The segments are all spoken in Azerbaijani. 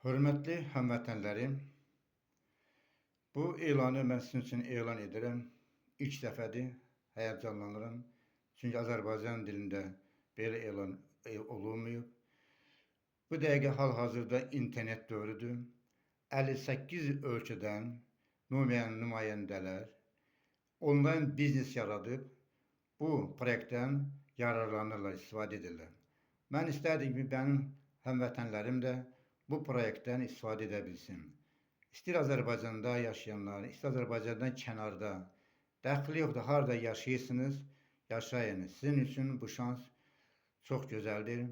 Hörmətli həmvətənlərim, bu elanı mən sizin üçün elan edirəm. İlk dəfədir, həyəcanlanıram. Çünki Azərbaycan dilində belə elan olunmayıb. Bu dəqiqə hal-hazırda internet dövrüdür. 58 ölkədən nümayəndələr onlayn biznes yaradıb, bu proyektdən yararlanırlar, istifadə edirlər. Mən istərdim ki, mənim həmvətənlərim də bu proyektdən istifadə edə bilsin. İstər Azərbaycanda yaşayanlar, istər Azərbaycandan kənarda, dəxli yoxdur, harada yaşayırsınız, yaşayın. Sizin üçün bu şans çox gözəldir.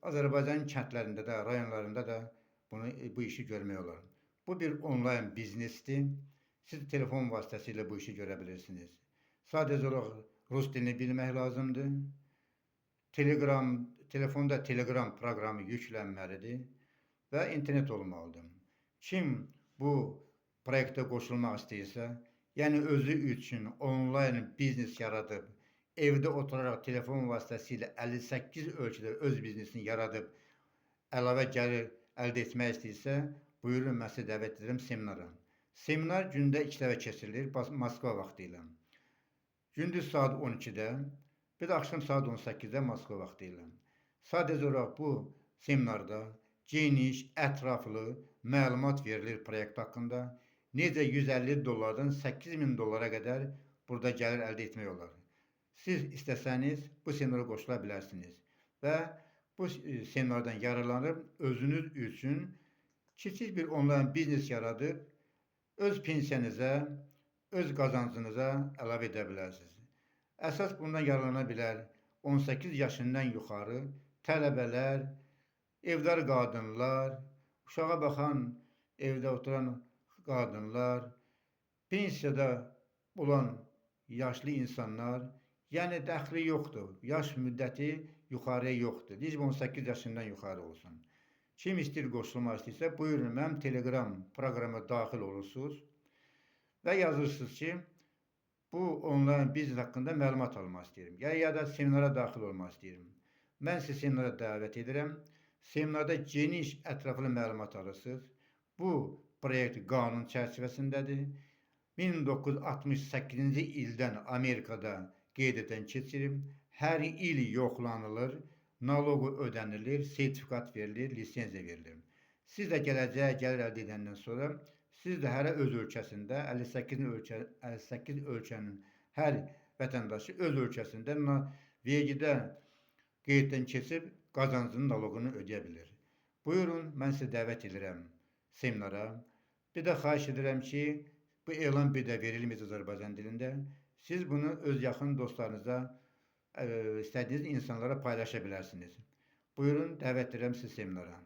Azərbaycanın kəndlərində də, rayonlarında da bu işi görmək olar. Bu bir onlayn biznesdir. Siz telefon vasitəsilə bu işi görə bilirsiniz. Sadəcə olaraq rus dilini bilmək lazımdır. Telefonda Telegram proqramı yüklənməlidir və internet olmalıdır. Kim bu proyektə qoşulmaq istəyirsə, yəni özü üçün onlayn biznes yaradıb, evdə oturaraq telefon vasitəsilə 58 ölkədə öz biznesini yaradıb, əlavə gəlir əldə etmək istəyirsə, buyurun, mən sizi dəvət edirəm seminara. Seminar gündə 2 dəfə keçirilir Moskva vaxtı ilə. Gündüz saat 12-də, bir də axşam saat 18-də Moskva vaxtı ilə. Sadəcə olaraq bu seminarda geniş, ətraflı məlumat verilir proyekt haqqında. Necə $150-dan $8000 qədər burada gəlir əldə etmək olar. Siz istəsəniz bu seminara qoşula bilərsiniz və bu seminardan yararlanıb özünüz üçün kiçik bir onlayn biznes yaradıb öz pensiyanıza, öz qazancınıza əlavə edə bilərsiniz. Əsas bundan yararlana bilər 18 yaşından yuxarı tələbələr, evdar qadınlar, uşağa baxan, evdə oturan qadınlar, pensiyada olan yaşlı insanlar, yəni dəxli yoxdur, yaş müddəti yuxarıya yoxdur. Deyəcəm 18 yaşından yuxarı olsun. Kim istəyir qoşulmaq istəyirsə, buyurun, mənim Telegram proqrama daxil olursunuz və yazırsınız ki, bu onlayn biznes haqqında məlumat almaq istəyirəm, ya da seminara daxil olmaq istəyirəm. Mən sizi seminara dəvət edirəm. Seminarda geniş, ətraflı məlumat alırsınız. Bu proyekt qanun çərçivəsindədir. 1968-ci ildən Amerikada qeydiyyatdan keçirib, hər il yoxlanılır, naloqu ödənilir, sertifikat verilir, lisenziya verilir. Siz də gələcək gəlir əldə edəndən sonra, siz də hər öz ölkəsində, 58 ölkənin hər vətəndaşı öz ölkəsində vergidə qeyddən keçib qazancının naloqunu ödəyə bilir. Buyurun, mən sizi dəvət edirəm seminara. Bir də xahiş edirəm ki, bu elan bir də verilməyəcək Azərbaycan dilində. Siz bunu öz yaxın dostlarınıza, istədiyiniz insanlara paylaşa bilərsiniz. Buyurun, dəvət edirəm sizi seminara.